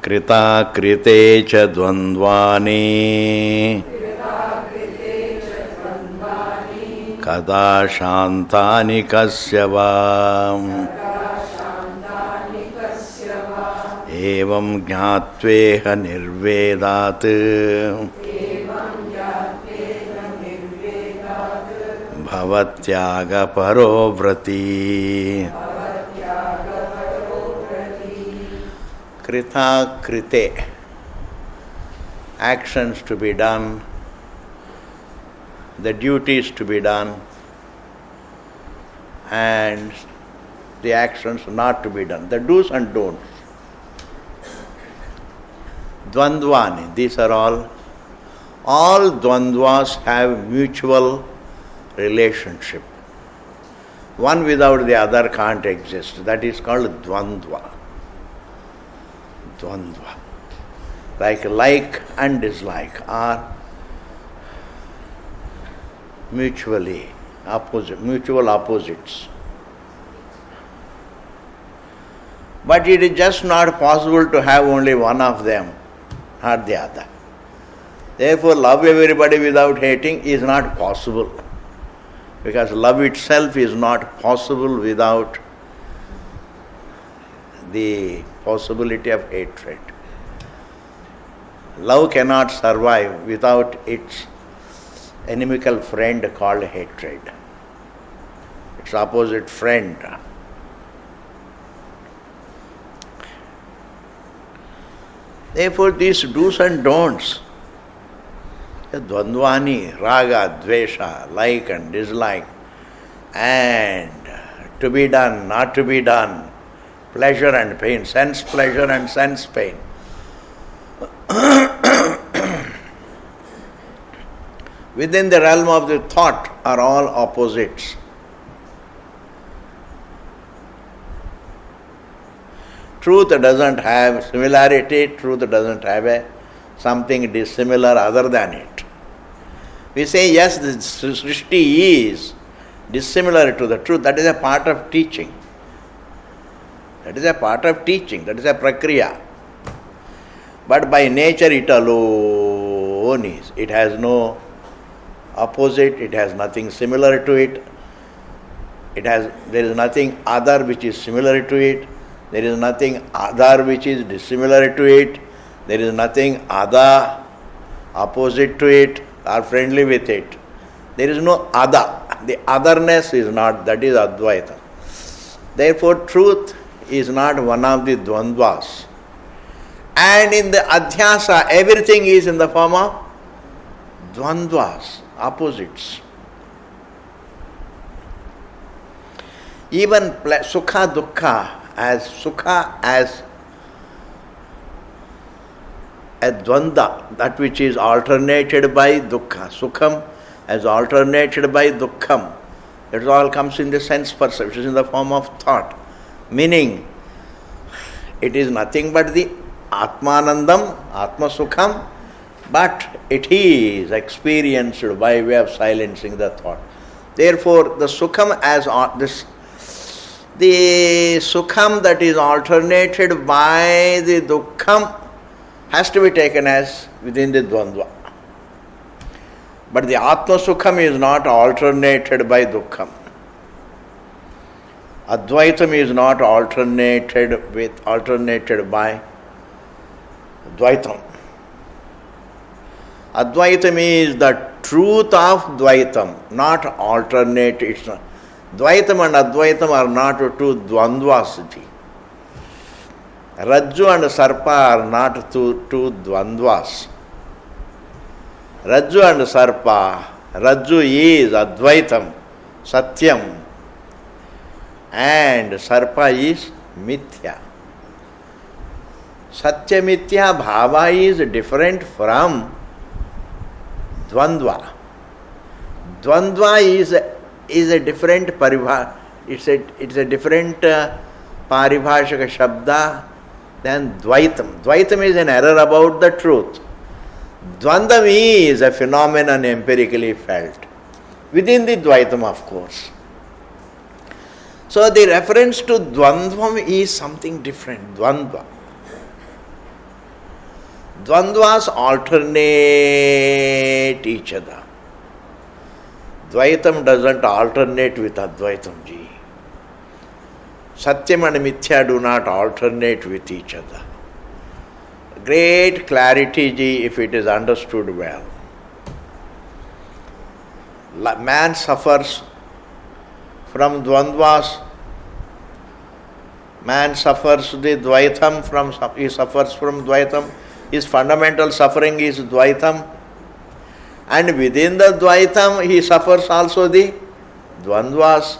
कृता कृते च द्वन्द्वानि कदा शान्तानि कस्य वा एवं ज्ञात्वेह निर्वेदात् भवत्यागपरो व्रती कृता कृते actions to be done, the duties to be done, and the actions not to be done, the do's and don'ts. Dvandvani, these are all dvandvas have mutual relationship. One without the other can't exist. That is called dvandva. Dvandva. Like and dislike are mutually opposite, mutual opposites. But it is just not possible to have only one of them, not the other. Therefore, love everybody without hating is not possible, because love itself is not possible without the possibility of hatred. Love cannot survive without its inimical friend called hatred, its opposite friend. Therefore, these do's and don'ts, dvandvani, raga, dvesha, like and dislike, and to be done, not to be done, pleasure and pain, sense pleasure and sense pain. Within the realm of the thought are all opposites. Truth doesn't have similarity, truth doesn't have something dissimilar other than it. We say, yes, the Srishti is dissimilar to the truth. That is a part of teaching. That is a part of teaching. That is a prakriya. But by nature it alone is. It has no opposite, it has nothing similar to it. There is nothing other which is similar to it. There is nothing other which is dissimilar to it. There is nothing other opposite to it or friendly with it. There is no other. The otherness is not, that is Advaita. Therefore, truth is not one of the dvandvas. And in the adhyasa, everything is in the form of dvandvas, opposites. Even sukha dukkha, as sukha as a dvanda, that which is alternated by dukkha. Sukham as alternated by dukkham. It all comes in the sense perception, in the form of thought. Meaning, it is nothing but the Atmanandam, Atma Sukham, but it is experienced by way of silencing the thought. Therefore, the Sukham as the Sukham that is alternated by the Dukkham has to be taken as within the Dvandva. But the Atma Sukham is not alternated by Dukkham. Advaitam is not alternated by Dvaitam. Advaitam is the truth of Dvaitam, not alternate. It's not. Dvaitam and Advaitam are not two dvandvas. Rajju and Sarpa are not two dvandvas. Rajju and Sarpa, Rajju is Advaitam, Satyam, and Sarpa is Mithya. Satya Mithya Bhava is different from Dvandva. Dvandva is a different paribha. It's a different paribhashaka shabda than Dvaitam. Dvaitam is an error about the truth. Dvandam is a phenomenon empirically felt. Within the Dvaitam, of course. So the reference to Dvandvam is something different. Dvandva. Dvandvas alternate each other. Dvaitam doesn't alternate with Advaitam ji. Satyam and Mithya do not alternate with each other. Great clarity ji if it is understood well. Man suffers from Dvandvas. Man suffers the Dvaitam he suffers from Dvaitam. His fundamental suffering is Dvaitam. And within the Dvaitam he suffers also the Dvandvas.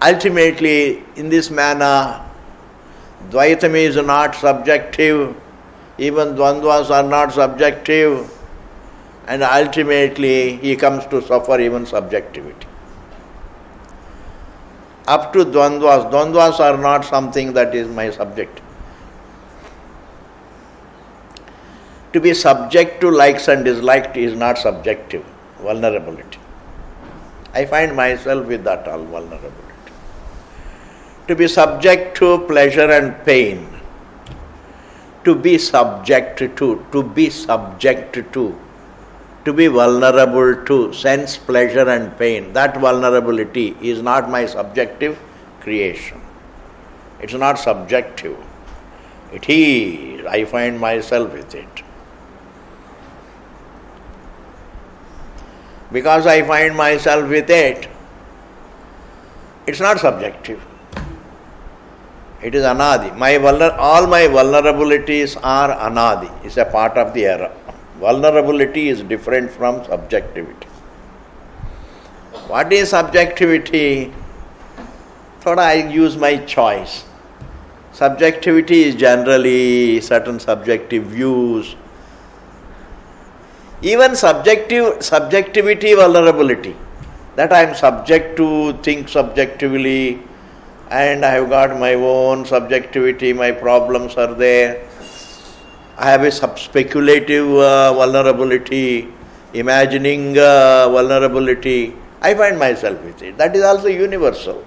Ultimately, in this manner, Dvaitam is not subjective, even Dvandvas are not subjective, and ultimately he comes to suffer even subjectivity. Up to Dvandvas, Dvandvas are not something that is my subject. To be subject to likes and dislikes is not subjective, vulnerability. I find myself with that all vulnerability. To be subject to pleasure and pain, to be subject to be vulnerable to sense pleasure and pain, that vulnerability is not my subjective creation. It's not subjective. It is. I find myself with it. Because I find myself with it, it's not subjective. It is anadi. All my vulnerabilities are anadi. It's a part of the error. Vulnerability is different from subjectivity. What is subjectivity? Thought I use my choice. Subjectivity is generally certain subjective views. Even subjectivity, vulnerability. That I am subject to think subjectively, and I have got my own subjectivity, my problems are there. I have a speculative vulnerability, imagining vulnerability. I find myself with it. That is also universal.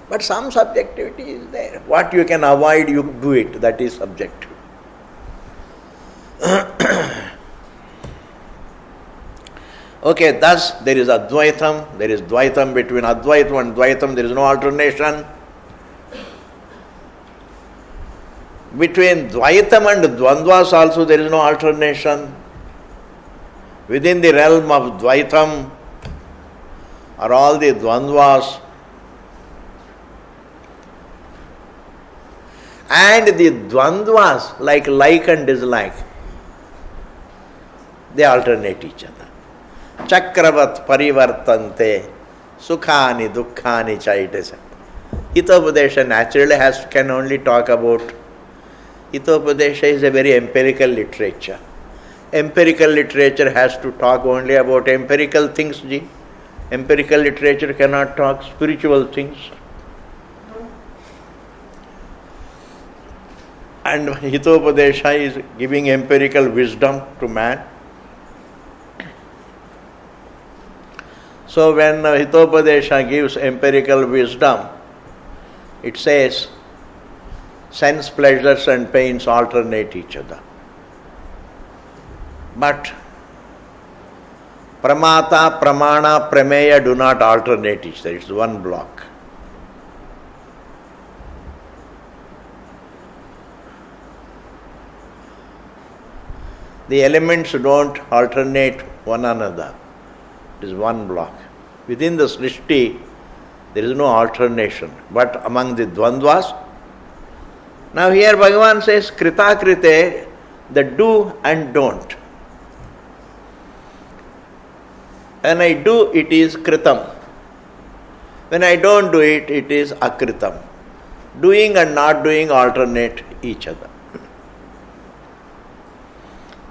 But some subjectivity is there. What you can avoid, you do it. That is subjective. Okay, thus there is Advaitam, there is Dvaitam. Between Advaitam and Dvaitam there is no alternation. Between Dvaitam and Dvandvas also there is no alternation. Within the realm of Dvaitam are all the Dvandvas. And the Dvandvas, like and dislike, they alternate each other. Chakravat parivartante sukhani dukkhani cha, it is. Hitopadesha naturally can only talk about. Hitopadesha is a very empirical literature. Empirical literature has to talk only about empirical things. Empirical literature cannot talk spiritual things. And Hitopadesha is giving empirical wisdom to man. So when Hitopadesha gives empirical wisdom, it says sense pleasures and pains alternate each other. But Pramata, Pramana, Prameya do not alternate each other. It's one block. The elements don't alternate one another. It is one block. Within the Srishti, there is no alternation. But among the Dvandvas, now here Bhagavan says, Krita Krite, the do and don't. When I do, it is Kritam. When I don't do it, it is Akritam. Doing and not doing alternate each other.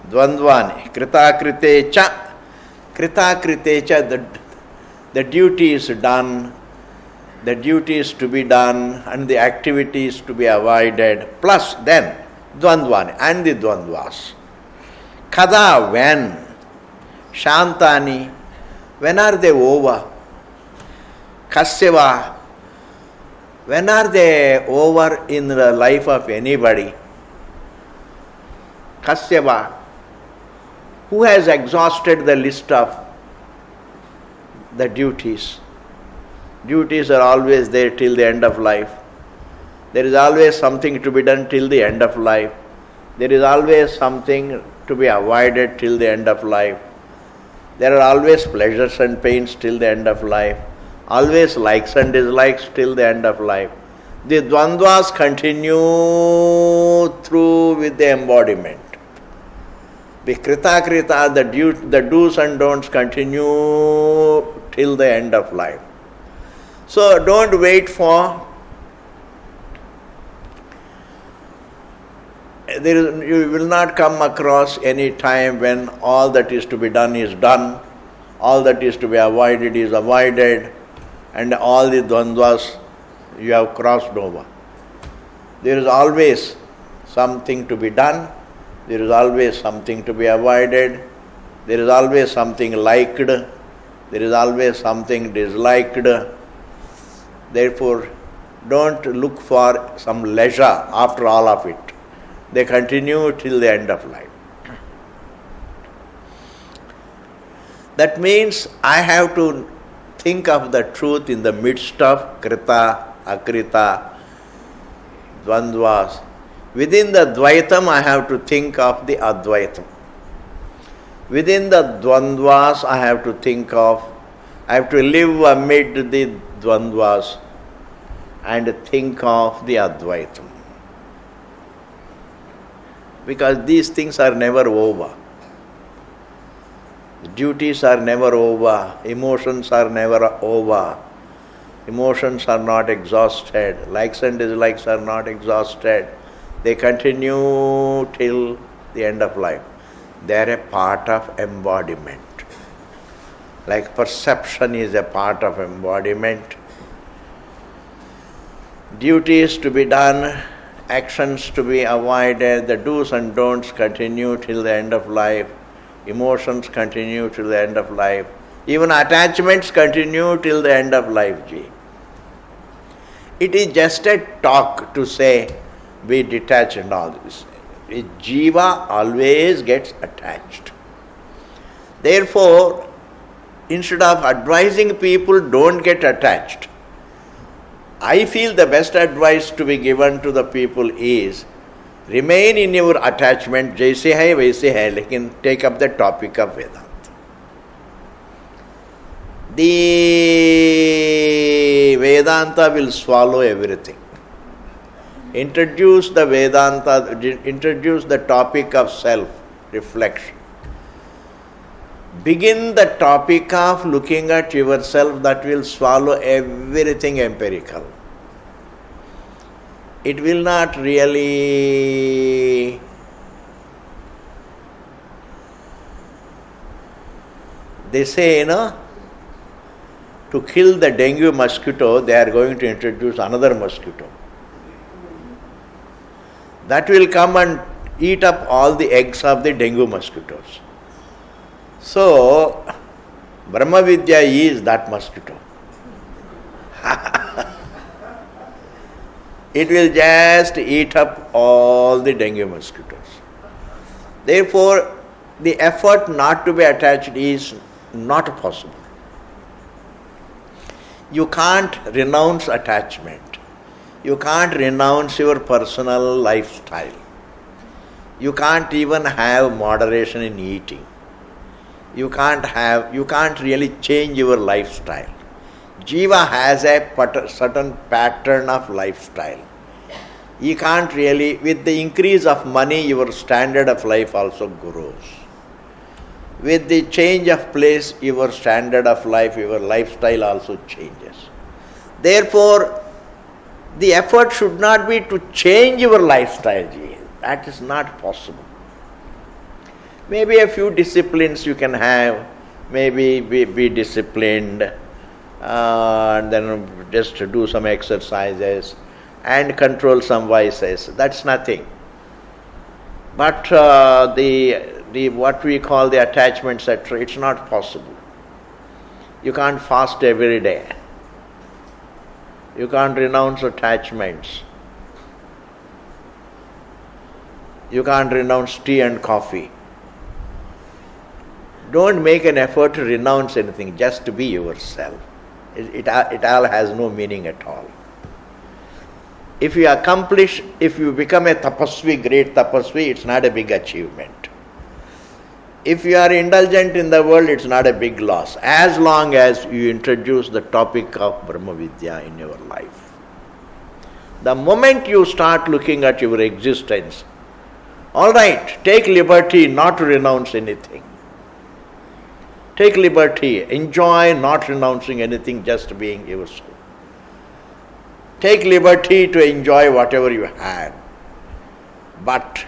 Dvandvani, Krita Krite cha. Krita Krite cha, the duty is done, the duty is to be done, and the activity is to be avoided. Plus then, Dvandvani and the Dvandvas. Kada, when? Shantani, when are they over? Kasyava, when are they over in the life of anybody? Kasyava, who has exhausted the list of the duties? Duties are always there till the end of life. There is always something to be done till the end of life. There is always something to be avoided till the end of life. There are always pleasures and pains till the end of life. Always likes and dislikes till the end of life. The dvandvas continue through with the embodiment. The krita krita, the do's and don'ts continue till the end of life. So don't wait for you will not come across any time when all that is to be done is done, all that is to be avoided is avoided, and all the dvandvas you have crossed over. There is always something to be done, there is always something to be avoided, there is always something liked, there is always something disliked. Therefore, don't look for some leisure after all of it. They continue till the end of life. That means I have to think of the truth in the midst of krita, akrita, dvandvas. Within the dvaitam, I have to think of the advaitam. Within the dvandvas, I have to live amid the dvandvas and think of the advaitam. Because these things are never over. Duties are never over. Emotions are never over. Emotions are not exhausted. Likes and dislikes are not exhausted. They continue till the end of life. They are a part of embodiment. Like perception is a part of embodiment. Duties to be done, actions to be avoided, the do's and don'ts continue till the end of life. Emotions continue till the end of life. Even attachments continue till the end of life. It is just a talk to say, be detached and all this. Jiva always gets attached. Therefore, instead of advising people, don't get attached. I feel the best advice to be given to the people is, remain in your attachment, jaise hai waise hai, lekin take up the topic of Vedanta. The Vedanta will swallow everything. Introduce the Vedanta, introduce the topic of self-reflection. Begin the topic of looking at yourself, that will swallow everything empirical. It will not really they say, to kill the dengue mosquito, they are going to introduce another mosquito. That will come and eat up all the eggs of the dengue mosquitoes. So, Brahma Vidya is that mosquito. It will just eat up all the dengue mosquitoes. Therefore, the effort not to be attached is not possible. You can't renounce attachment. You can't renounce your personal lifestyle. You can't even have moderation in eating. You can't really change your lifestyle. Jiva has a certain pattern of lifestyle. You can't really, with the increase of money, your standard of life also grows. With the change of place, your standard of life, your lifestyle also changes. Therefore, the effort should not be to change your lifestyle. That is not possible. Maybe a few disciplines you can have, maybe be disciplined, and then just do some exercises and control some vices. That's nothing. But the what we call the attachment, etc., it's not possible. You can't fast every day. You can't renounce attachments. You can't renounce tea and coffee. Don't make an effort to renounce anything, just to be yourself. It all has no meaning at all. If you become a tapasvi, great tapasvi, it's not a big achievement. If you are indulgent in the world, it's not a big loss, as long as you introduce the topic of Brahma Vidya in your life. The moment you start looking at your existence, all right, take liberty not to renounce anything. Take liberty, enjoy not renouncing anything, just being yourself. Take liberty to enjoy whatever you had. But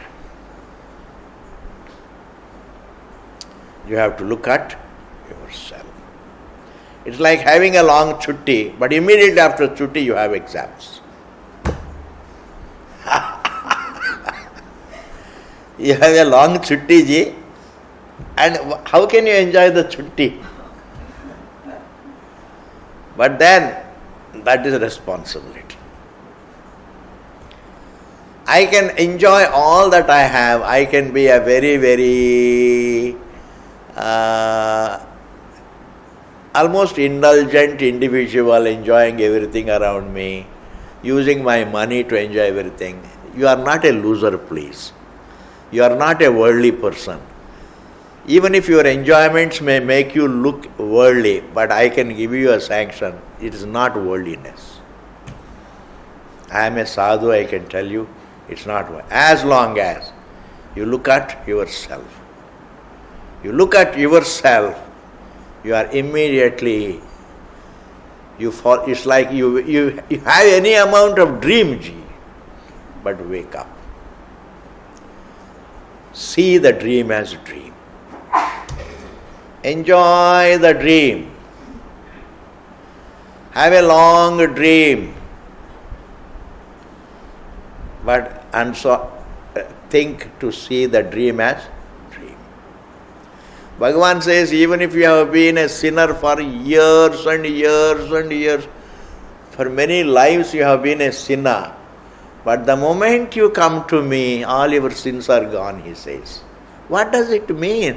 you have to look at yourself. It's like having a long chutti, but immediately after chutti you have exams. You have a long chutti, ji, and how can you enjoy the chutti? But then, that is a responsibility. I can enjoy all that I have. I can be a very, very almost indulgent individual, enjoying everything around me, using my money to enjoy everything. You are not a loser, please. You are not a worldly person. Even if your enjoyments may make you look worldly, but I can give you a sanction, it is not worldliness. I am a sadhu, I can tell you, it's not worldly. As long as you look at yourself. You look at yourself, you are immediately, it's like you have any amount of dream, but wake up. See the dream as a dream. Enjoy the dream. Have a long dream. And so think to see the dream as dream. Bhagavan says, even if you have been a sinner for years and years and years, for many lives you have been a sinner, but the moment you come to me, all your sins are gone, he says. What does it mean?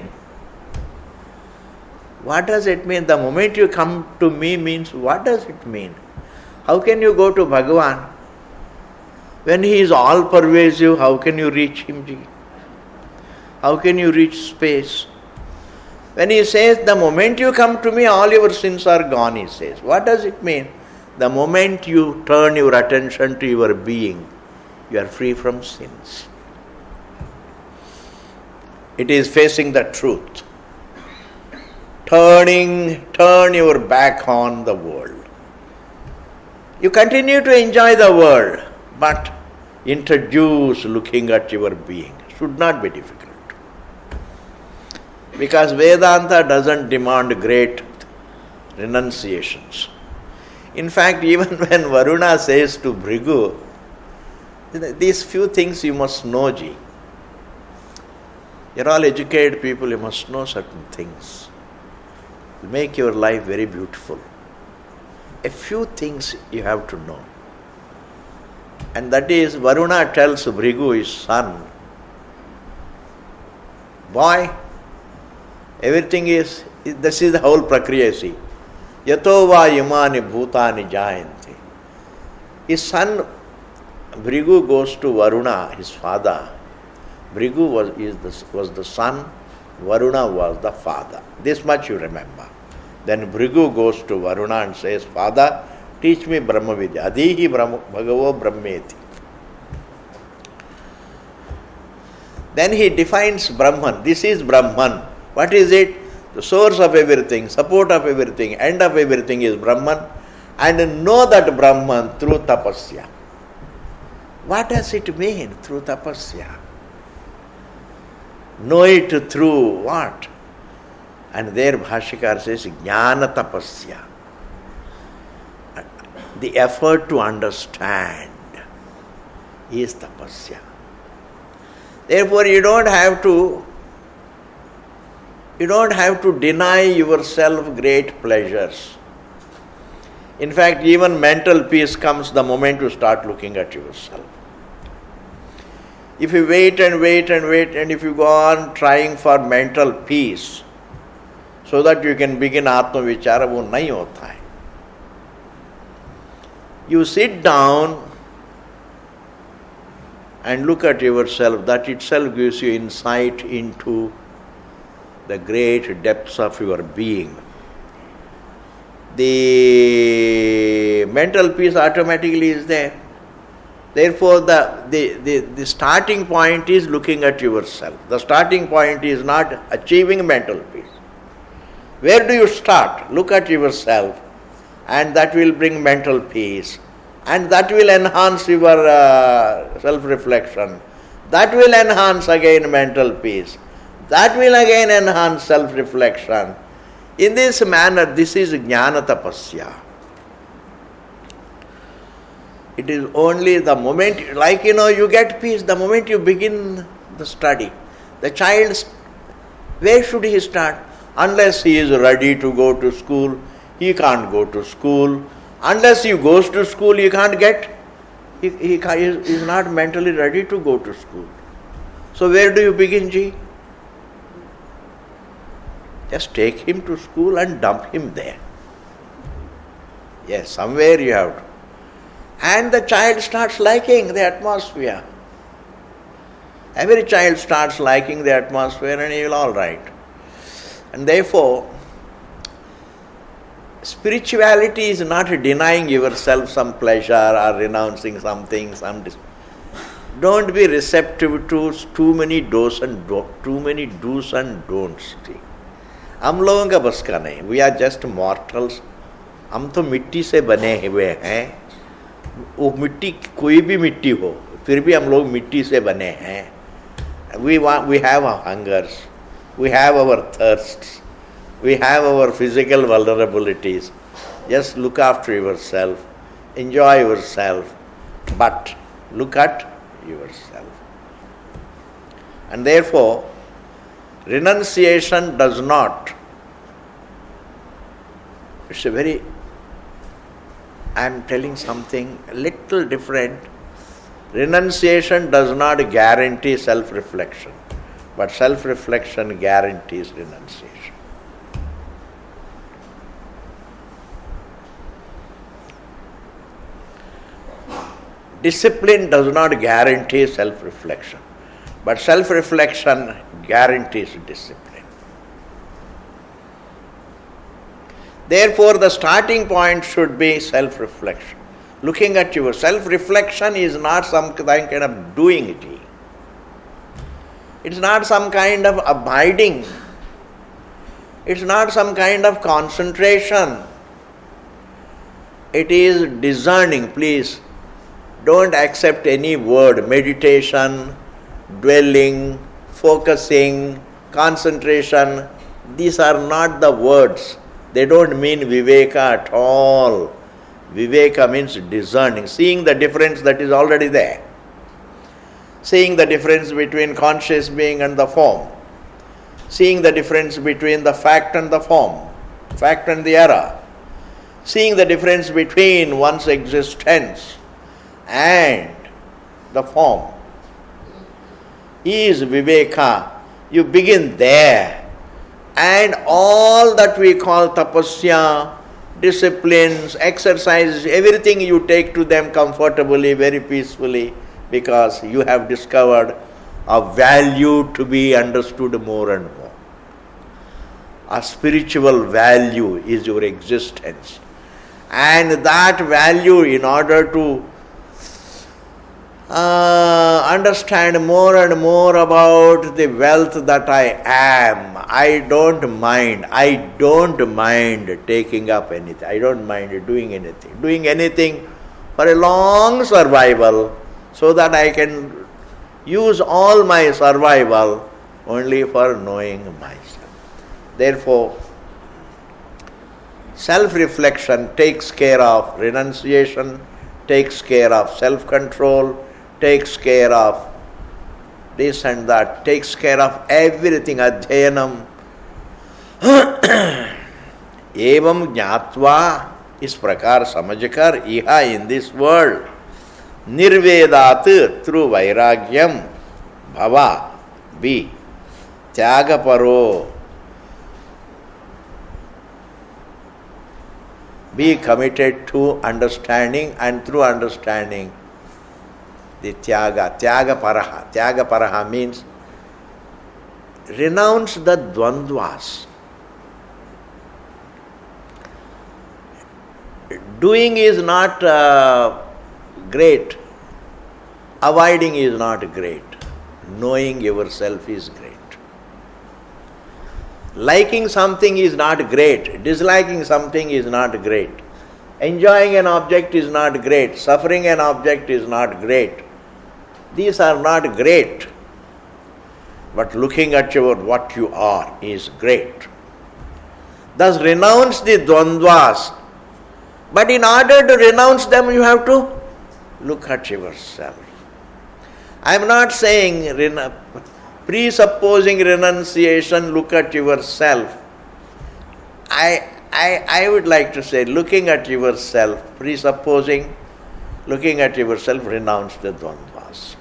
What does it mean? The moment you come to me means, what does it mean? How can you go to Bhagavan? When he is all pervasive, how can you reach him? How can you reach space? When he says, the moment you come to me, all your sins are gone, he says. What does it mean? The moment you turn your attention to your being, you are free from sins. It is facing the truth. Turn your back on the world. You continue to enjoy the world, but introduce looking at your being. Should not be difficult. Because Vedanta doesn't demand great renunciations. In fact, even when Varuna says to Bhrigu, these few things you must know, ji. You're all educated people, you must know certain things. It'll make your life very beautiful. A few things you have to know. And that is, Varuna tells Bhrigu, his son, boy, everything is, this is the whole prakriya, see. Yato va imani bhutani jayanti. His son, Bhrigu, goes to Varuna, his father. Bhrigu was the son, Varuna was the father. This much you remember. Then Bhrigu goes to Varuna and says, Father, teach me Brahma Vidya. Adihi Bhagavo Brahmeti. Then he defines Brahman. This is Brahman. What is it? The source of everything, support of everything, end of everything is Brahman. And know that Brahman through tapasya. What does it mean through tapasya? Know it through what? And there Bhashikar says, Jnana tapasya. The effort to understand is tapasya. Therefore, you don't have to deny yourself great pleasures. In fact, even mental peace comes the moment you start looking at yourself. If you wait and wait and wait, and if you go on trying for mental peace so that you can begin Atma Vichara, वो नहीं होता है. You sit down and look at yourself, that itself gives you insight into the great depths of your being. The mental peace automatically is there. Therefore, the starting point is looking at yourself. The starting point is not achieving mental peace. Where do you start? Look at yourself, and that will bring mental peace. And that will enhance your self-reflection. That will enhance again mental peace. That will again enhance self-reflection. In this manner, this is Jnana Tapasya. It is only the moment, like you get peace the moment you begin the study. The child, where should he start? Unless he is ready to go to school, he can't go to school. Unless he goes to school, he can't get, he is not mentally ready to go to school. So where do you begin, Ji? Just take him to school and dump him there. Yes, somewhere you have to. And the child starts liking the atmosphere. Every child starts liking the atmosphere and he will all right. And therefore, spirituality is not denying yourself some pleasure or renouncing something. Don't be receptive to too many do's and don'ts. हम लोगों का बस का नहीं. We are just mortals. हम तो मिट्टी से बने हुए हैं. वो मिट्टी कोई भी मिट्टी हो, फिर भी हम लोग मिट्टी से बने हैं. We have our hungers, we have our thirsts, we have our physical vulnerabilities. Just look after yourself, enjoy yourself, but look at yourself. And therefore, renunciation does not, it's a very, I am telling something a little different. Renunciation does not guarantee self-reflection, but self-reflection guarantees renunciation. Discipline does not guarantee self-reflection, but self-reflection guarantees discipline. Therefore, the starting point should be self-reflection. Looking at your self-reflection is not some kind of doing it. It's not some kind of abiding. It's not some kind of concentration. It is discerning. Please don't accept any word. Meditation, dwelling, focusing, concentration. These are not the words. They don't mean viveka at all. Viveka means discerning, seeing the difference that is already there. Seeing the difference between conscious being and the form. Seeing the difference between the fact and the form, fact and the error. Seeing the difference between one's existence and the form. Is viveka. You begin there. And all that we call tapasya, disciplines, exercises, everything you take to them comfortably, very peacefully, because you have discovered a value to be understood more and more. A spiritual value is your existence. And that value, in order to understand more and more about the wealth that I am, I don't mind taking up anything. I don't mind doing anything for a long survival, so that I can use all my survival only for knowing myself. Therefore, self-reflection takes care of renunciation, takes care of self-control, takes care of this and that, takes care of everything. Adhyayanam. Evam jnatva इस प्रकार समझकर यह in this world निर्वेदात through वैराग्यम भवा B त्याग परो be committed to understanding, and through understanding the tyaga paraha means renounce the dvandvas. Doing is not great, avoiding is not great, knowing yourself is great. Liking something is not great, disliking something is not great, enjoying an object is not great, suffering an object is not great. These are not great, but looking at what you are is great. Thus renounce the dvandvas, but in order to renounce them you have to look at yourself. I am not saying presupposing renunciation, look at yourself. I would like to say, looking at yourself, presupposing, looking at yourself, renounce the dvandvas.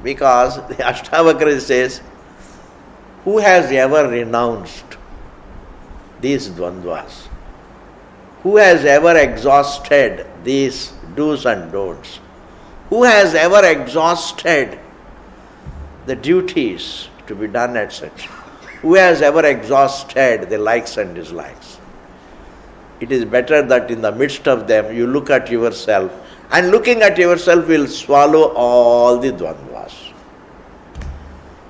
Because the Ashtavakra says, who has ever renounced these dvandvas? Who has ever exhausted these do's and don'ts? Who has ever exhausted the duties to be done, etc.? Who has ever exhausted the likes and dislikes? It is better that in the midst of them you look at yourself, and looking at yourself will swallow all the dvandvas.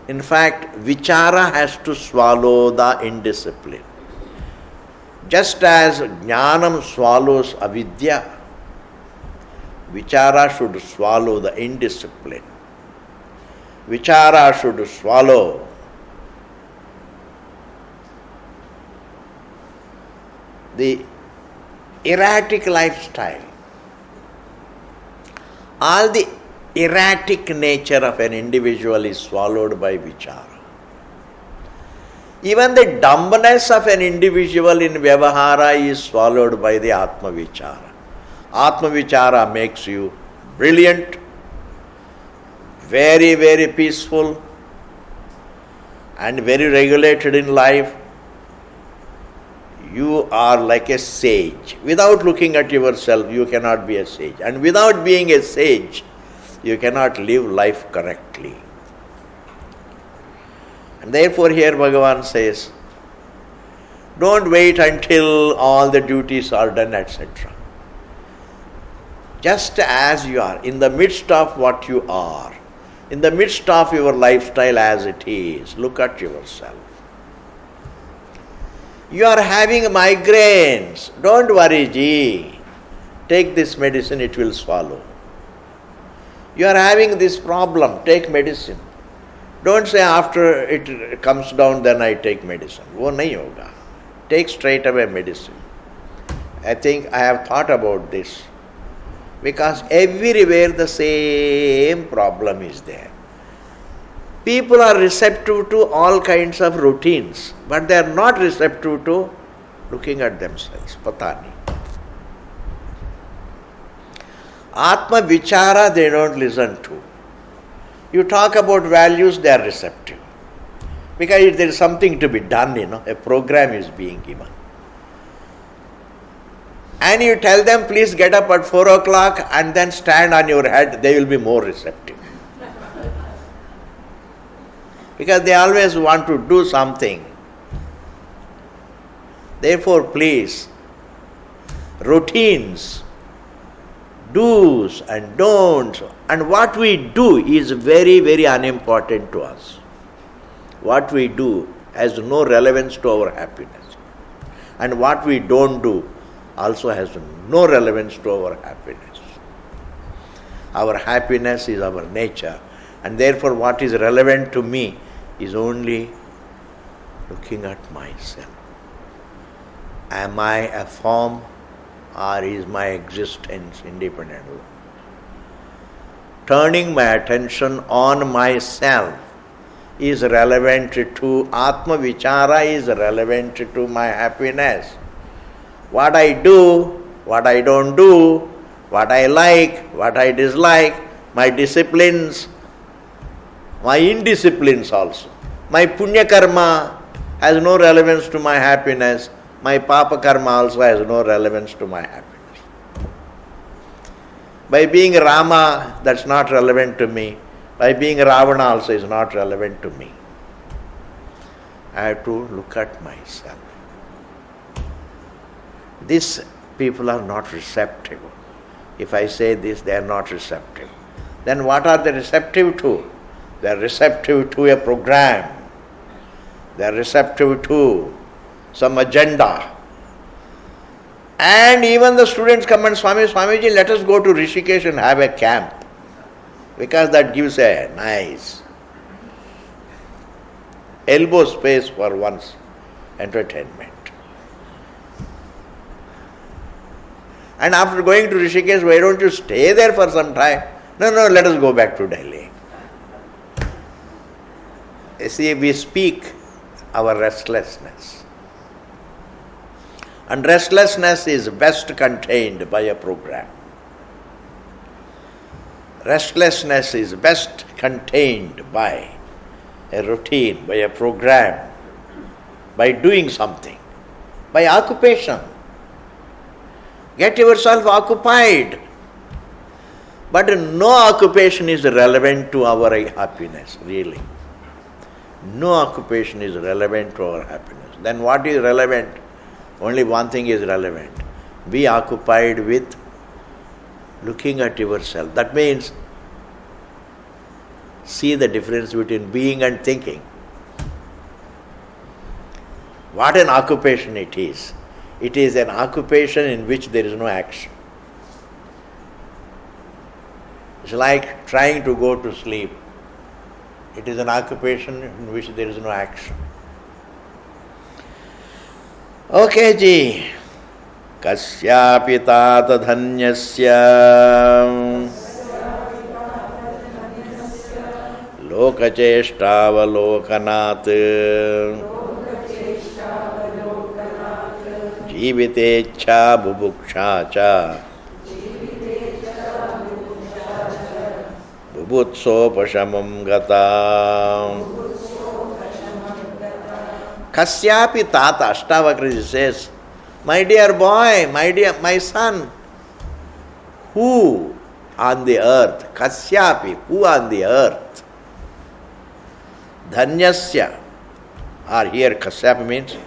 In fact, vichara has to swallow the indiscipline. Just as jnanam swallows avidya, vichara should swallow the indiscipline. Vichara should swallow the erratic lifestyle. All the erratic nature of an individual is swallowed by vichara. Even the dumbness of an individual in vyavahara is swallowed by the atma vichara. Atma vichara makes you brilliant, very, very peaceful, and very regulated in life. You are like a sage. Without looking at yourself, you cannot be a sage. And without being a sage, you cannot live life correctly. And therefore here Bhagavan says, don't wait until all the duties are done, etc. Just as you are, in the midst of what you are, in the midst of your lifestyle as it is, look at yourself. You are having migraines. Don't worry, ji. Take this medicine, it will swallow. You are having this problem, take medicine. Don't say after it comes down, then I take medicine. Wo nahi hoga. Take straight away medicine. I think I have thought about this. Because everywhere the same problem is there. People are receptive to all kinds of routines, but they are not receptive to looking at themselves. Patani. Atma vichara they don't listen to. You talk about values, they are receptive. Because there is something to be done, a program is being given. And you tell them, please get up at 4 o'clock and then stand on your head, they will be more receptive. Because they always want to do something. Therefore, please, routines, do's and don'ts, and what we do is very, very unimportant to us. What we do has no relevance to our happiness. And what we don't do also has no relevance to our happiness. Our happiness is our nature, and therefore what is relevant to me is only looking at myself. Am I a form, or is my existence independent? Turning my attention on myself is relevant to Atma Vichara, is relevant to my happiness. What I do, what I don't do, what I like, what I dislike, my disciplines, my indisciplines also. My punya karma has no relevance to my happiness. My papa karma also has no relevance to my happiness. By being Rama, that's not relevant to me. By being Ravana also is not relevant to me. I have to look at myself. These people are not receptive. If I say this, they are not receptive. Then what are they receptive to? They are receptive to a program. They are receptive to some agenda. And even the students come and Swamiji, let us go to Rishikesh and have a camp. Because that gives a nice elbow space for one's entertainment. And after going to Rishikesh, why don't you stay there for some time? No, let us go back to Delhi. You see, we speak our restlessness. And restlessness is best contained by a program. Restlessness is best contained by a routine, by a program, by doing something, by occupation. Get yourself occupied. But no occupation is relevant to our happiness, really. No occupation is relevant to our happiness. Then what is relevant? Only one thing is relevant. Be occupied with looking at yourself. That means see the difference between being and thinking. What an occupation it is. It is an occupation in which there is no action. It's like trying to go to sleep. It is an occupation in which there is no action. Okay, ji. Kasyapi tata dhanyasya lokacheshtavalokanaat jivitecha bubuksha cha bubutsopasamam gata. Kasyapi tata, Ashtavakra says, my dear boy, my son, who on the earth? Kasyapi, who on the earth? Dhanyasya, or here Kasyapa means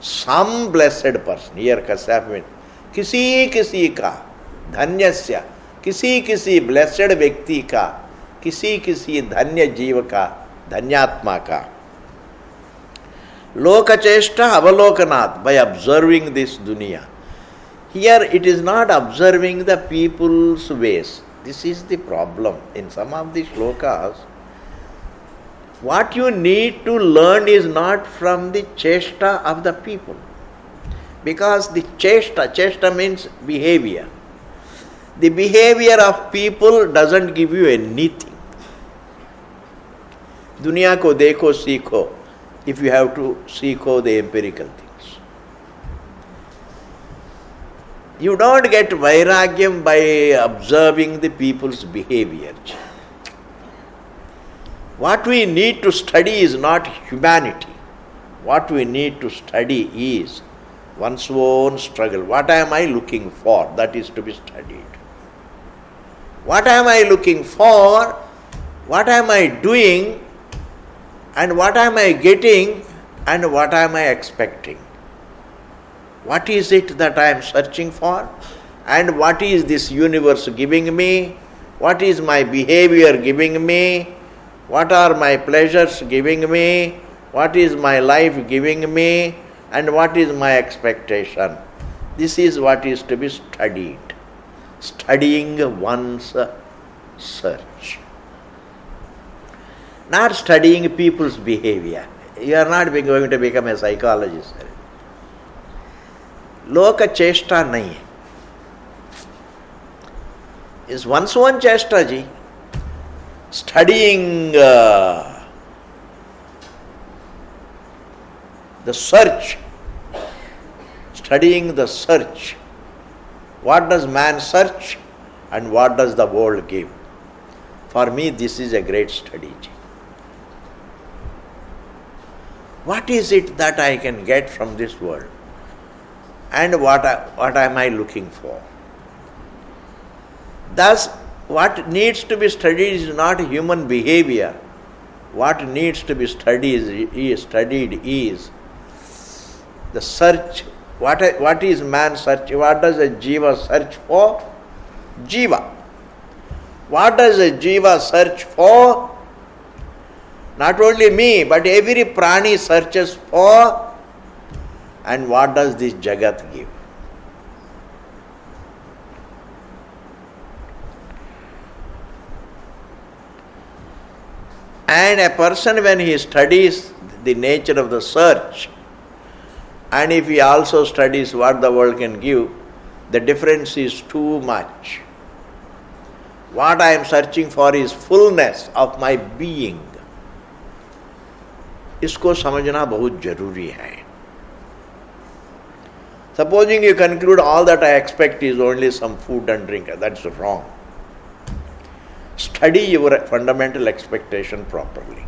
some blessed person. Here Kasyapa means kisi ka, dhanyasya, kisi blessed व्यक्ति का, kisi धन्य जीव का, धन्यात्मा का. Lokacheshta avalokanaat, by observing this dunya. Here it is not observing the people's ways. This is the problem. In some of the shlokas, what you need to learn is not from the cheshta of the people. Because the cheshta means behavior. The behavior of people doesn't give you anything. Dunya ko dekho, seekho, if you have to seekho the empirical things. You don't get vairagyam by observing the people's behavior. What we need to study is not humanity. What we need to study is one's own struggle. What am I looking for? That is to be studied. What am I looking for? What am I doing? And what am I getting? And what am I expecting? What is it that I am searching for? And what is this universe giving me? What is my behavior giving me? What are my pleasures giving me? What is my life giving me? And what is my expectation? This is what is to be studied. Studying one's search. Not studying people's behavior. You are not going to become a psychologist. Loka cheshta nahi hai. Is one's own cheshta, ji. Studying the search. Studying the search What does man search and what does the world give? For me, this is a great study. What is it that I can get from this world? And what am I looking for? Thus, what needs to be studied is not human behavior. What needs to be studied is the search. What is man search? What does a jiva search for? Jiva. What does a jiva search for? Not only me, but every prani searches for. And what does this Jagat give? And a person, when he studies the nature of the search, and if he also studies what the world can give, the difference is too much. What I am searching for is fullness of my being. इसको समझना बहुत जरूरी है. Supposing you conclude all that I expect is only some food and drink, that's wrong. Study your fundamental expectation properly.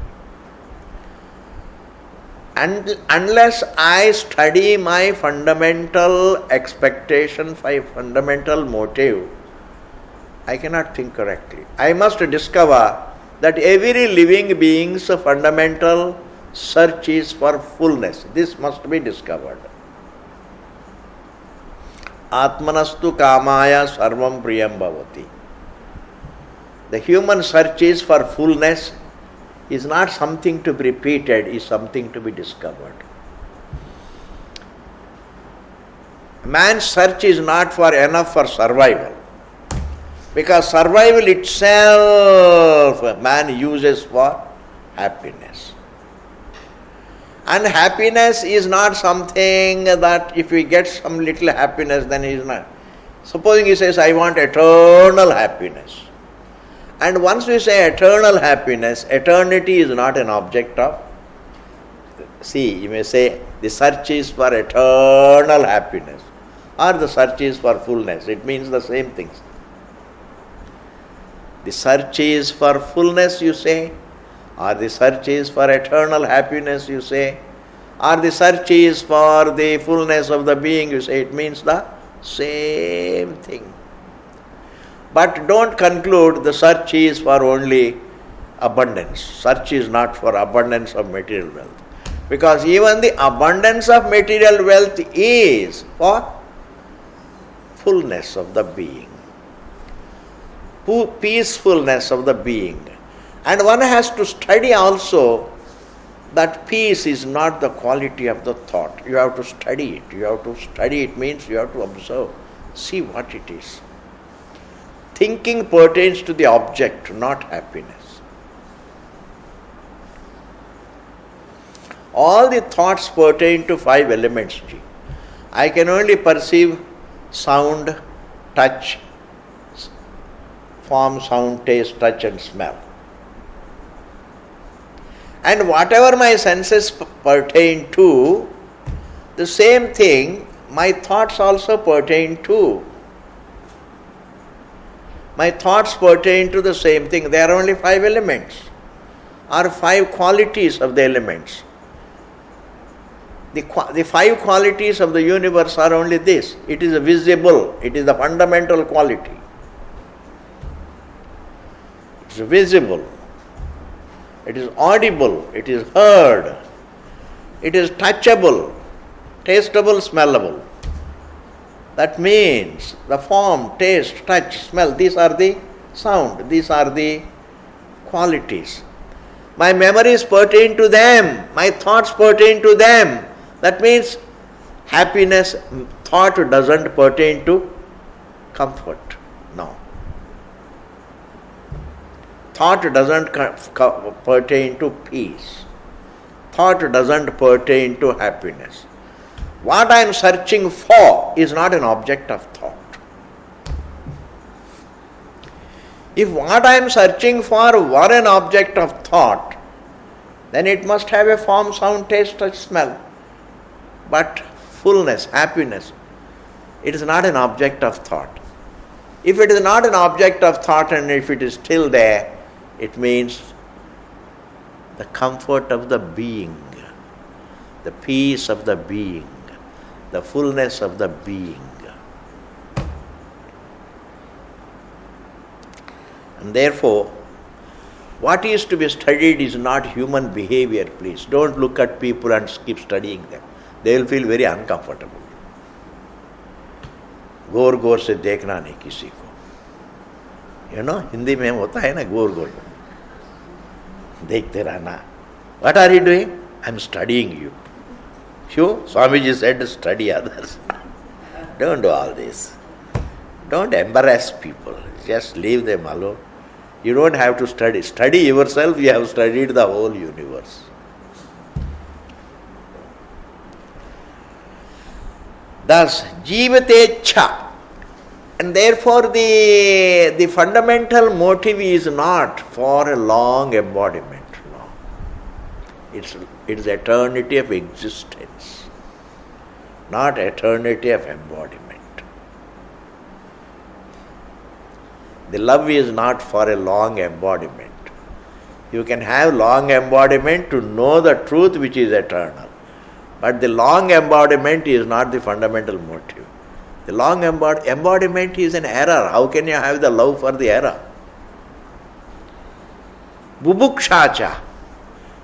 And unless I study my fundamental expectation, my fundamental motive, I cannot think correctly. I must discover that every living being's fundamental search is for fullness. This must be discovered. Atmanastu kamaya sarvam priyam bhavati. The human search is for fullness is not something to be repeated, is something to be discovered. Man's search is not for enough for survival, because survival itself man uses for happiness. And happiness is not something that if we get some little happiness, then he is not. Supposing he says, I want eternal happiness. And once we say eternal happiness, eternity is not an object of. See, you may say the search is for eternal happiness or the search is for fullness. It means the same things. The search is for fullness, you say, or the search is for eternal happiness, you say, or the search is for the fullness of the being, you say. It means the same thing. But don't conclude the search is for only abundance. Search is not for abundance of material wealth. Because even the abundance of material wealth is for fullness of the being, peacefulness of the being. And one has to study also that peace is not the quality of the thought. You have to study it. You have to study it means you have to observe, see what it is. Thinking pertains to the object, not happiness. All the thoughts pertain to 5 elements. I can only perceive sound, touch, form, sound, taste, touch and smell. And whatever my senses pertain to, the same thing my thoughts also pertain to. My thoughts pertain to the same thing. There are only 5 elements, or 5 qualities of the elements. The 5 qualities of the universe are only this. It is visible. It is the fundamental quality. It is visible. It is audible. It is heard. It is touchable, tastable, smellable. That means the form, taste, touch, smell, these are the sound, these are the qualities. My memories pertain to them, my thoughts pertain to them. That means happiness, thought doesn't pertain to comfort. No. Thought doesn't pertain to peace. Thought doesn't pertain to happiness. What I am searching for is not an object of thought. If what I am searching for were an object of thought, then it must have a form, sound, taste, touch, smell. But fullness, happiness, It is not an object of thought. If it is not an object of thought and if it is still there, it means the comfort of the being, the peace of the being, the fullness of the being. And therefore, what is to be studied is not human behavior, please. Don't look at people and keep studying them. They will feel very uncomfortable. गोर गोर से देखना नहीं किसी को. हिंदी में होता है ना गोर गोर. देखते रहना. What are you doing? I am studying you. Swamiji said, study others. Don't do all this. Don't embarrass people. Just leave them alone. You don't have to study. Study yourself, you have studied the whole universe. Thus, jivatecha. And therefore the fundamental motive is not for a long embodiment. No. It's eternity of existence, not eternity of embodiment. The love is not for a long embodiment. You can have long embodiment to know the truth which is eternal. But the long embodiment is not the fundamental motive. The long embodiment is an error. How can you have the love for the error? Bubukshacha.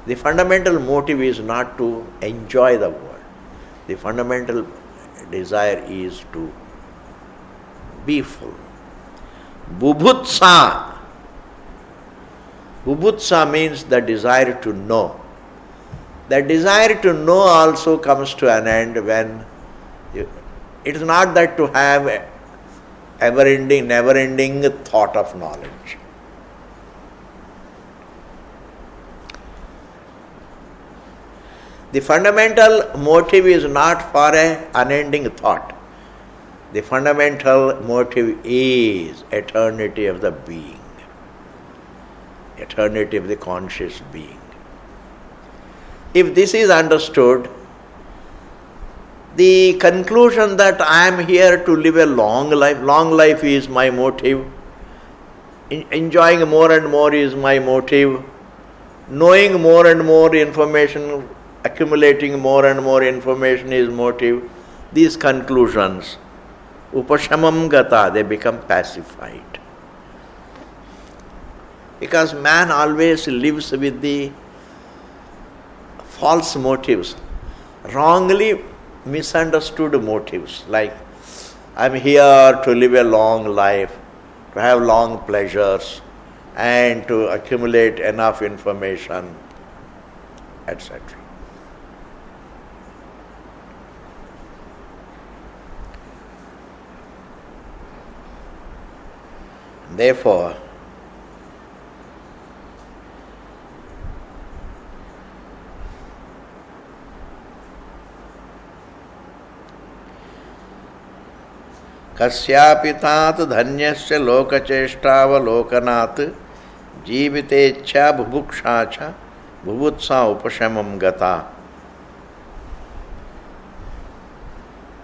The fundamental motive is not to enjoy the world. The fundamental desire is to be full. Bubutsa. Bubutsa means the desire to know. The desire to know also comes to an end when it is not that to have ever-ending, never-ending thought of knowledge. The fundamental motive is not for an unending thought. The fundamental motive is eternity of the being, eternity of the conscious being. If this is understood, the conclusion that I am here to live a long life is my motive, enjoying more and more is my motive, knowing more and more information, accumulating more and more information is motive, these conclusions, upashamam gata, they become pacified. Because man always lives with the false motives, wrongly misunderstood motives, like I am here to live a long life, to have long pleasures, and to accumulate enough information, etc. Therefore, कस्यापितात धन्यस्य लोकचेष्टावलोकनात् जीवितेच्छा बुभुक्षाचा बुभुत्सा उपशमम gata.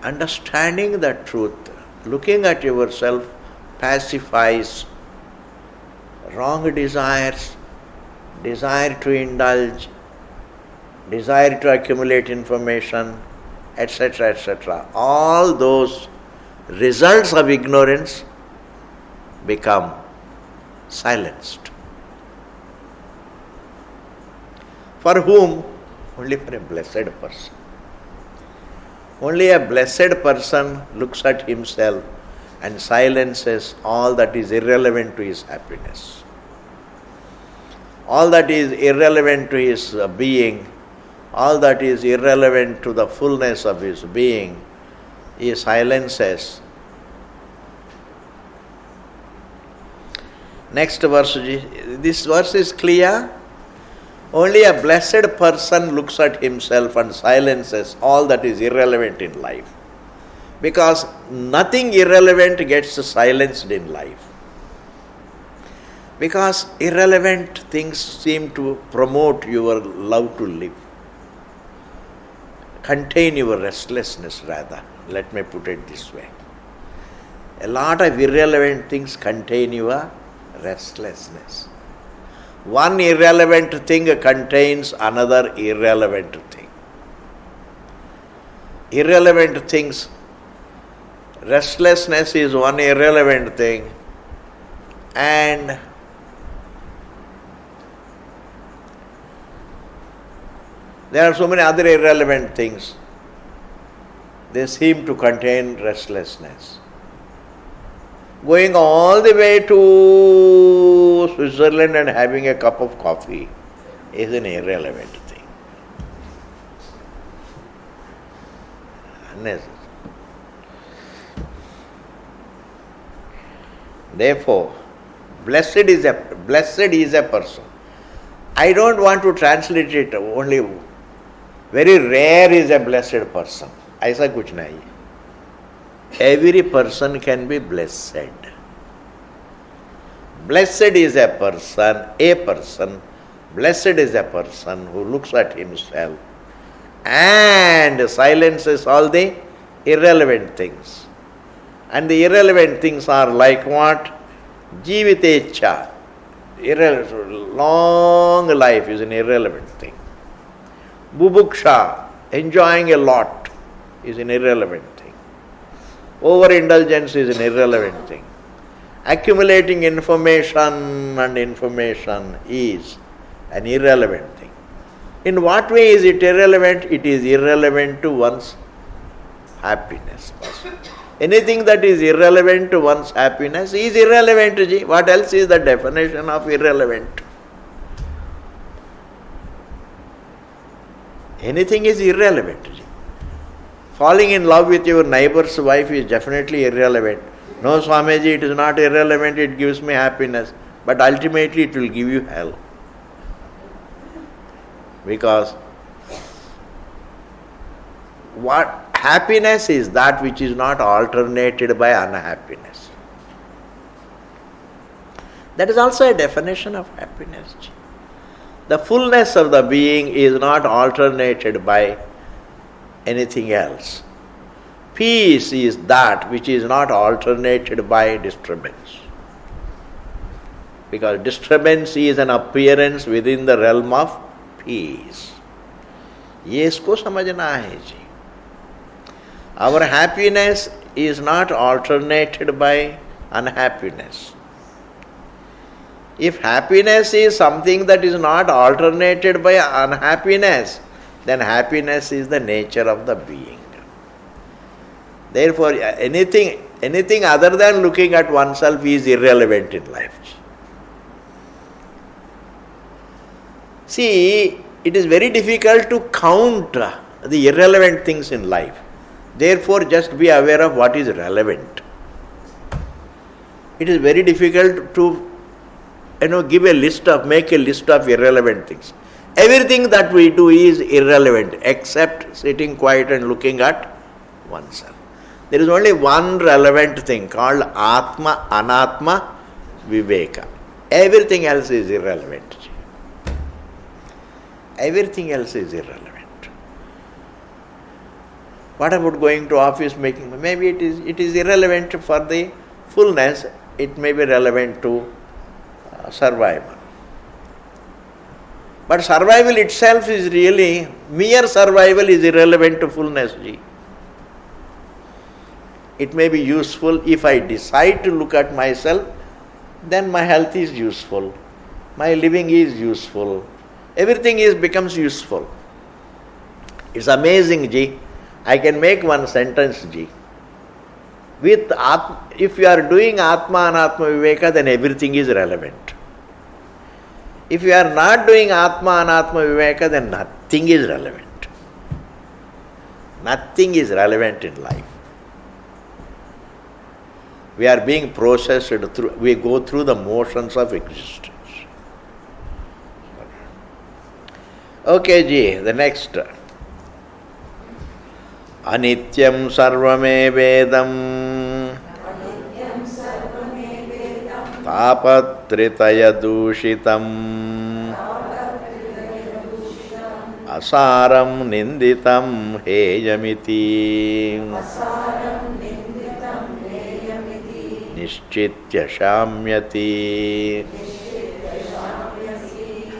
Understanding the truth, looking at yourself pacifies wrong desires, desire to indulge, desire to accumulate information, etc., etc. All those results of ignorance become silenced. For whom? Only for a blessed person. Only a blessed person looks at himself and silences all that is irrelevant to his happiness. All that is irrelevant to his being, all that is irrelevant to the fullness of his being, he silences. Next verse, this verse is clear. Only a blessed person looks at himself and silences all that is irrelevant in life. Because nothing irrelevant gets silenced in life. Because irrelevant things seem to promote your love to live, contain your restlessness rather. Let me put it this way. A lot of irrelevant things contain your restlessness. One irrelevant thing contains another irrelevant thing. Irrelevant things, restlessness is one irrelevant thing, and there are so many other irrelevant things. They seem to contain restlessness. Going all the way to Switzerland and having a cup of coffee is an irrelevant thing. Unnecessary. Therefore, blessed is a person. I don't want to translate it, only very rare is a blessed person. ऐसा कुछ नहीं. Every person can be blessed. Blessed is a person, blessed is a person who looks at himself and silences all the irrelevant things. And the irrelevant things are like what? Jivitecha. Long life is an irrelevant thing. Bubuksha, enjoying a lot, is an irrelevant thing. Overindulgence is an irrelevant thing. Accumulating information is an irrelevant thing. In what way is it irrelevant? It is irrelevant to one's happiness. Anything that is irrelevant to one's happiness is irrelevant. What else is the definition of irrelevant? Anything is irrelevant. Falling in love with your neighbor's wife is definitely irrelevant. No, Swamiji, it is not irrelevant, it gives me happiness. But ultimately it will give you hell. Because what happiness is that which is not alternated by unhappiness. That is also a definition of happiness. The fullness of the being is not alternated by anything else. Peace is that which is not alternated by disturbance. Because disturbance is an appearance within the realm of peace. ये इसको समझना है जी. Our happiness is not alternated by unhappiness. If happiness is something that is not alternated by unhappiness, then happiness is the nature of the being. Therefore, anything other than looking at oneself is irrelevant in life. See, it is very difficult to count the irrelevant things in life. Therefore, just be aware of what is relevant. It is very difficult to make a list of irrelevant things. Everything that we do is irrelevant except sitting quiet and looking at oneself. There is only one relevant thing called Atma, Anatma, Viveka. Everything else is irrelevant. Everything else is irrelevant. What about going to office making? Maybe it is irrelevant for the fullness. It may be relevant to survival. But survival itself is really, mere survival is irrelevant to fullness. It may be useful if I decide to look at myself, then my health is useful, my living is useful, everything becomes useful. It's amazing, ji. I can make one sentence, ji. If you are doing Atma Anatma Viveka, then everything is relevant. If you are not doing Atma Anatma Viveka, then nothing is relevant. Nothing is relevant in life. We are being processed through, we go through the motions of existence. Okay, ji, the next. Anityam sarvame vedam tapatritaya dushitam asaram ninditam heyamiti. nischitya shamyati.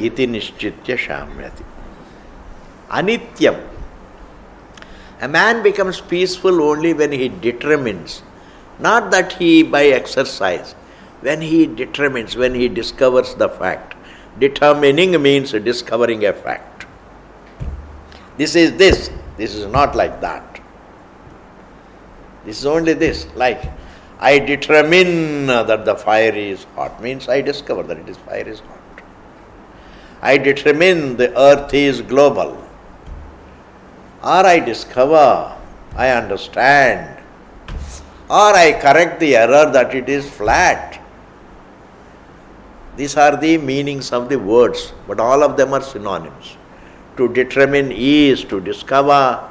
Iti nischitya shamyati. Anityam. A man becomes peaceful only when he determines, not that he by exercise, when he determines, when he discovers the fact. Determining means discovering a fact. This is this is not like that. This is only this. Like, I determine that the fire is hot, means I discover that fire is hot. I determine the earth is global. Or I discover, I understand. Or I correct the error that it is flat. These are the meanings of the words, but all of them are synonyms. To determine is to discover,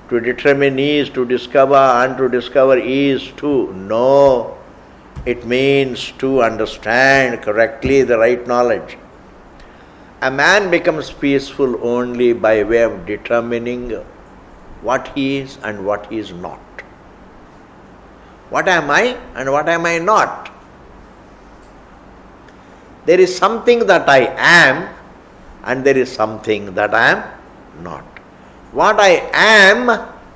to determine is to discover, and to discover is to know. It means to understand correctly the right knowledge. A man becomes peaceful only by way of determining what he is and what he is not. What am I and what am I not? There is something that I am and there is something that I am not. What I am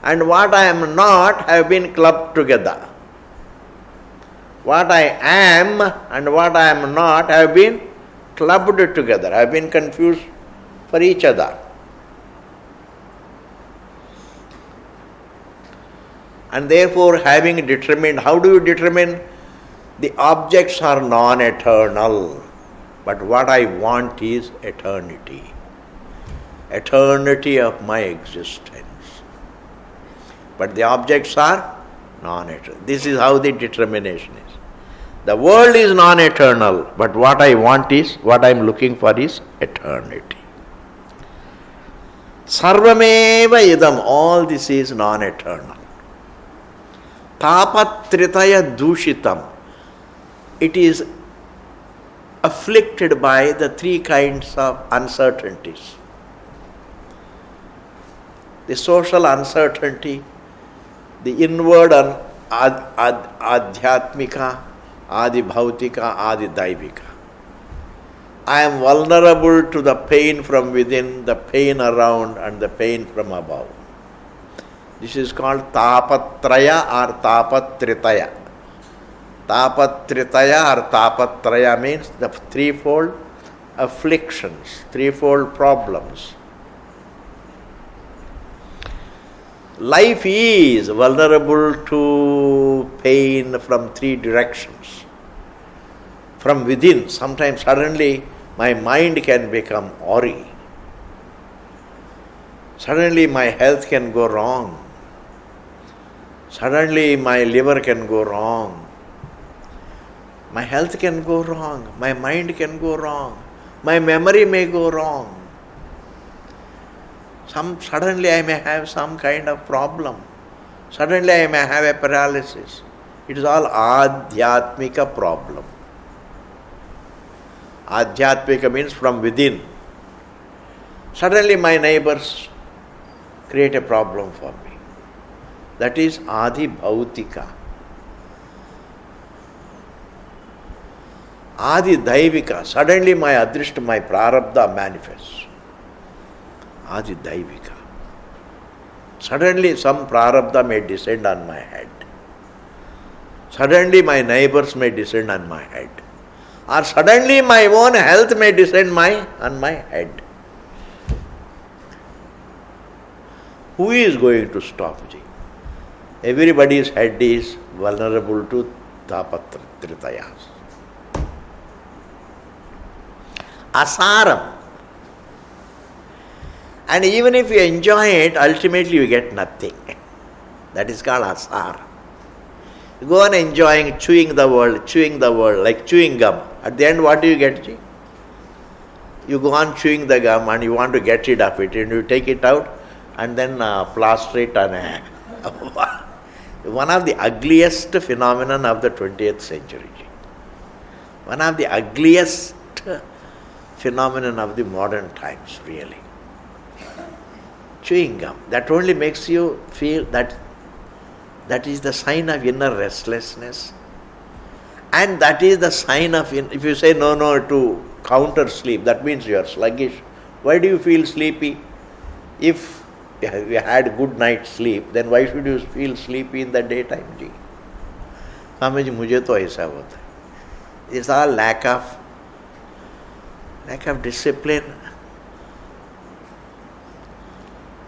and what I am not have been clubbed together. What I am and what I am not have been clubbed together, have been confused for each other. And therefore, having determined, how do you determine? The objects are non-eternal, but what I want is eternity. Eternity of my existence. But the objects are non-eternal. This is how the determination is. The world is non-eternal, but what I want is, what I am looking for is eternity. Sarvameva idam, all this is non-eternal. Tapatritaya dushitam, it is afflicted by the three kinds of uncertainties. The social uncertainty, the inward adhyatmika, adi bhautika, adi daivika. I am vulnerable to the pain from within, the pain around, and the pain from above. This is called tapatraya or tapatritaya. Tapatritaya or tapatraya means the threefold afflictions, threefold problems. Life is vulnerable to pain from three directions. From within, sometimes suddenly my mind can become awry. Suddenly my health can go wrong. Suddenly my liver can go wrong. My health can go wrong. My mind can go wrong. My memory may go wrong. Suddenly I may have some kind of problem. Suddenly I may have a paralysis. It is all adhyatmika problem. Adhyatmika means from within. Suddenly my neighbors create a problem for me. That is adi bhautika. Adi daivika. Suddenly my adrishta, my prarabdha manifests. Adi daivika. Suddenly some prarabdha may descend on my head. Suddenly my neighbors may descend on my head. Or suddenly my own health may descend on my head. Who is going to stop it? Everybody's head is vulnerable to tapatritayas. Asaram. And even if you enjoy it, ultimately you get nothing. That is called asar. You go on enjoying, chewing the world, like chewing gum. At the end, what do you get? You go on chewing the gum and you want to get rid of it, and you take it out and then plaster it on a one of the ugliest phenomenon of the 20th century. One of the ugliest phenomenon of the modern times, really. Chewing gum. That only makes you feel that is the sign of inner restlessness. And that is the sign of, if you say no to counter sleep, that means you are sluggish. Why do you feel sleepy? If you had good night's sleep, then why should you feel sleepy in the daytime? जी स्वामी जी मुझे तो ऐसा होता है. It's all lack of discipline,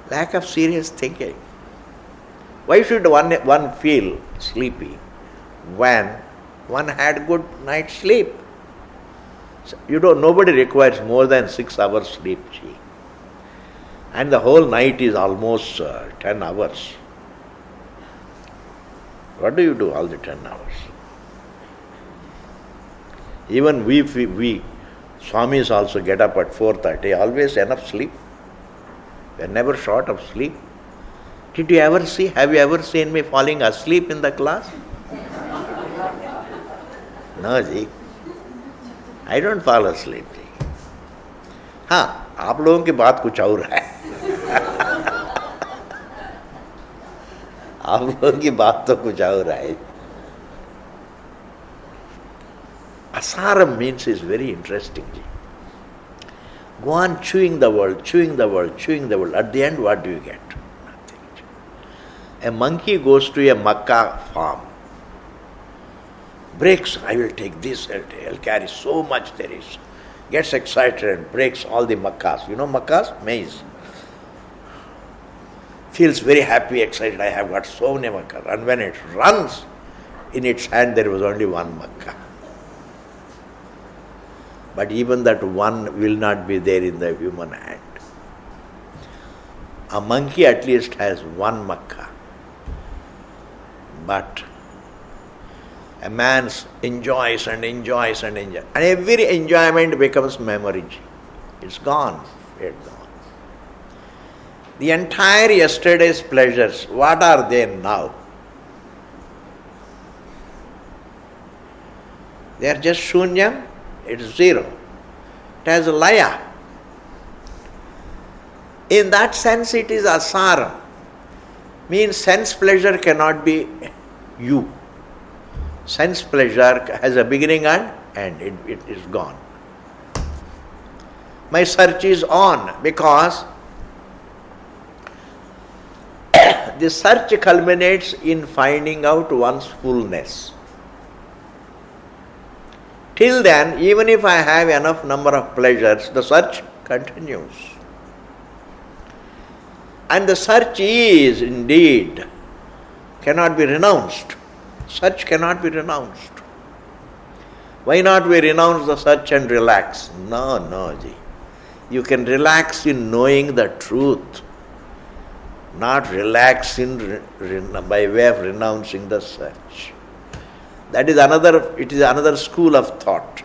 lack of serious thinking. Why should one feel sleepy when one had good night's sleep? Nobody requires more than 6 hours sleep. And the whole night is almost 10 hours. What do you do all the 10 hours? Even we Swamis also get up at 4:30, always enough sleep. We are never short of sleep. Have you ever seen me falling asleep in the class? No, ji. I don't fall asleep, ji. हाँ, आप लोगों की बात कुछ और है. आप लोगों की बात तो कुछ और है. Asaram means is very interesting. Go on chewing the world. At the end, what do you get? Nothing. A monkey goes to a makkah farm. Breaks, I will take this, I'll carry so much there is. Gets excited and breaks all the makkahs. You know makkahs? Maize. Feels very happy, excited, I have got so many makkahs. And when it runs, in its hand there was only one makkah. But even that one will not be there in the human hand. A monkey at least has one makkah. But a man enjoys. And every enjoyment becomes memory. It's gone. The entire yesterday's pleasures, what are they now? They are just shunyam. It's zero. It has a laya. In that sense, it is asaram. Means sense pleasure cannot be you. Sense pleasure has a beginning and end. It is gone. My search is on because the search culminates in finding out one's fullness. Till then, even if I have enough number of pleasures, the search continues. And the search is indeed cannot be renounced. Search cannot be renounced. Why not we renounce the search and relax? No, ji. You can relax in knowing the truth, not relax by way of renouncing the search. It is another school of thought.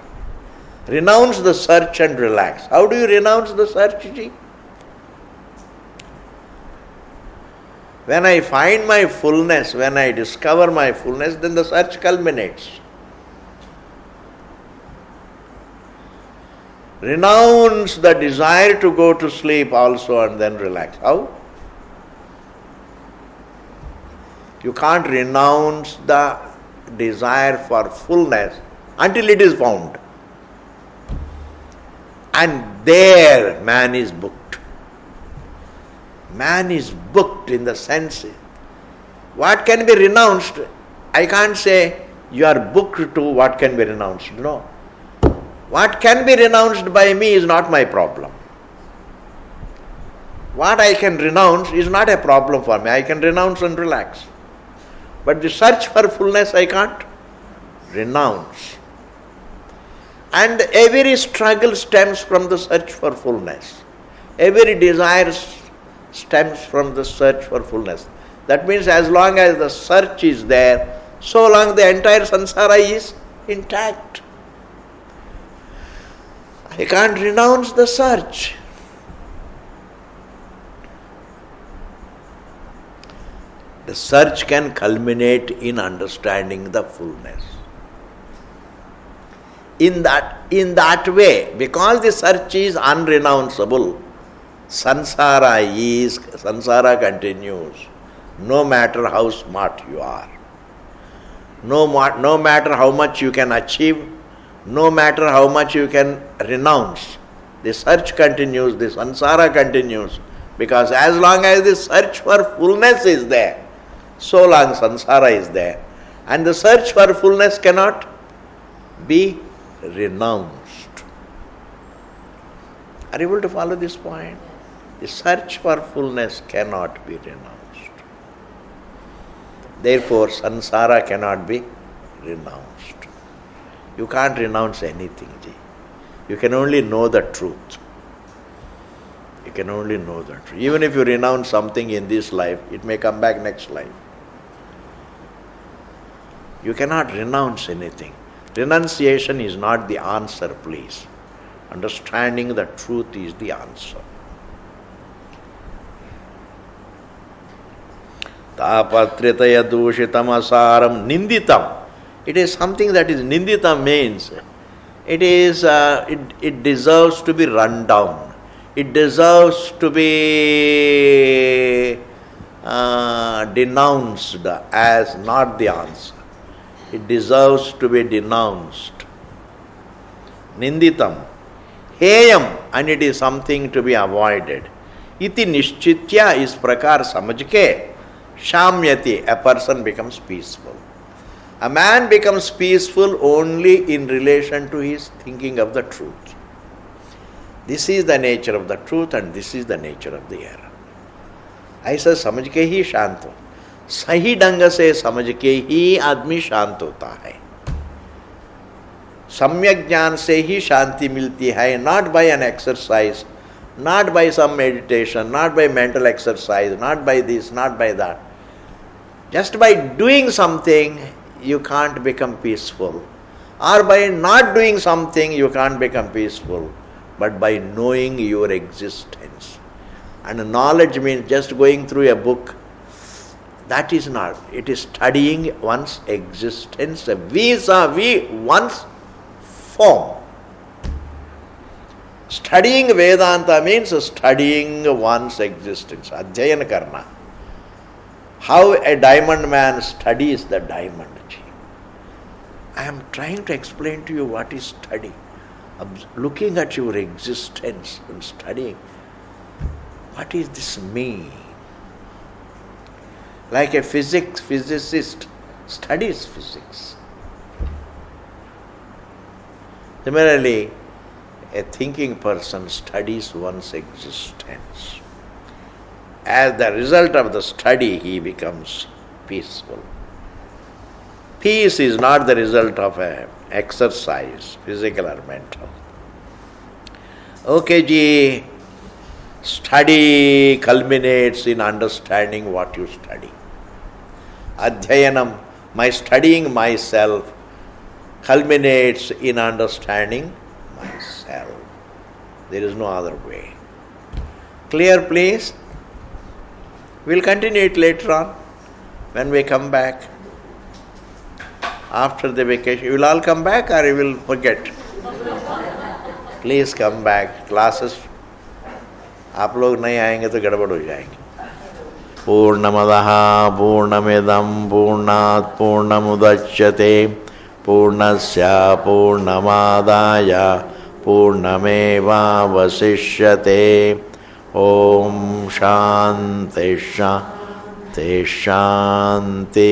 Renounce the search and relax. How do you renounce the search, ji? When I find my fullness, when I discover my fullness, then the search culminates. Renounce the desire to go to sleep also and then relax. How? You can't renounce the desire for fullness until it is found. And there man is booked. Man is booked in the sense. What can be renounced? I can't say you are booked to what can be renounced. No. What can be renounced by me is not my problem. What I can renounce is not a problem for me. I can renounce and relax. But the search for fullness I can't renounce. And every struggle stems from the search for fullness. Every desire stems from the search for fullness. That means as long as the search is there, so long the entire samsara is intact. I can't renounce the search. The search can culminate in understanding the fullness. In that way, because the search is unrenounceable, samsara continues, no matter how smart you are, No matter how much you can achieve, no matter how much you can renounce, the search continues, the samsara continues. Because as long as the search for fullness is there, so long samsara is there. And the search for fullness cannot be renounced. Are you able to follow this point? The search for fullness cannot be renounced. Therefore, samsara cannot be renounced. You can't renounce anything, Ji. You can only know the truth. You can only know the truth. Even if you renounce something in this life, it may come back next life. You cannot renounce anything. Renunciation is not the answer, please. Understanding the truth is the answer. Tapatritaya dushitam asaram ninditam. It is something that is ninditam means it deserves to be run down. It deserves to be denounced as not the answer. It deserves to be denounced. Ninditam. Heyam, and it is something to be avoided. Iti nishchitya is prakar samajke. Shamyati, a person becomes peaceful. A man becomes peaceful only in relation to his thinking of the truth. This is the nature of the truth and this is the nature of the error. ऐसा समझ के ही शांत हो. सही ढंग से समझ के ही आदमी शांत होता है. सम्यक ज्ञान से ही शांति मिलती है. Not by an exercise, not by some meditation, not by mental exercise, not by this, not by that. Just by doing something, you can't become peaceful. Or by not doing something, you can't become peaceful. But by knowing your existence. And knowledge means just going through a book. That is not. It is studying one's existence vis-a-vis one's form. Studying Vedanta means studying one's existence. Adhyayana karna. How a diamond man studies the diamond. I am trying to explain to you what is study. Looking at your existence and studying. What is this me? Like a physicist studies physics. Similarly, a thinking person studies one's existence. As the result of the study, he becomes peaceful. Peace is not the result of an exercise, physical or mental. Okay, ji, study culminates in understanding what you study. Adhyayanam, my studying myself, culminates in understanding myself. There is no other way. Clear, please? We'll continue it later on when we come back. After the vacation, you will all come back or you will forget? Please come back. Classes, आप लोग नहीं आएंगे तो गड़बड़ हो जाएंगे. पूर्णमदः पूर्णमिदं पूर्णात् पूर्णमुदच्यते पूर्णस्य पूर्णमादाय पूर्णमेवावशिष्यते. ओम शांति शांति शांति.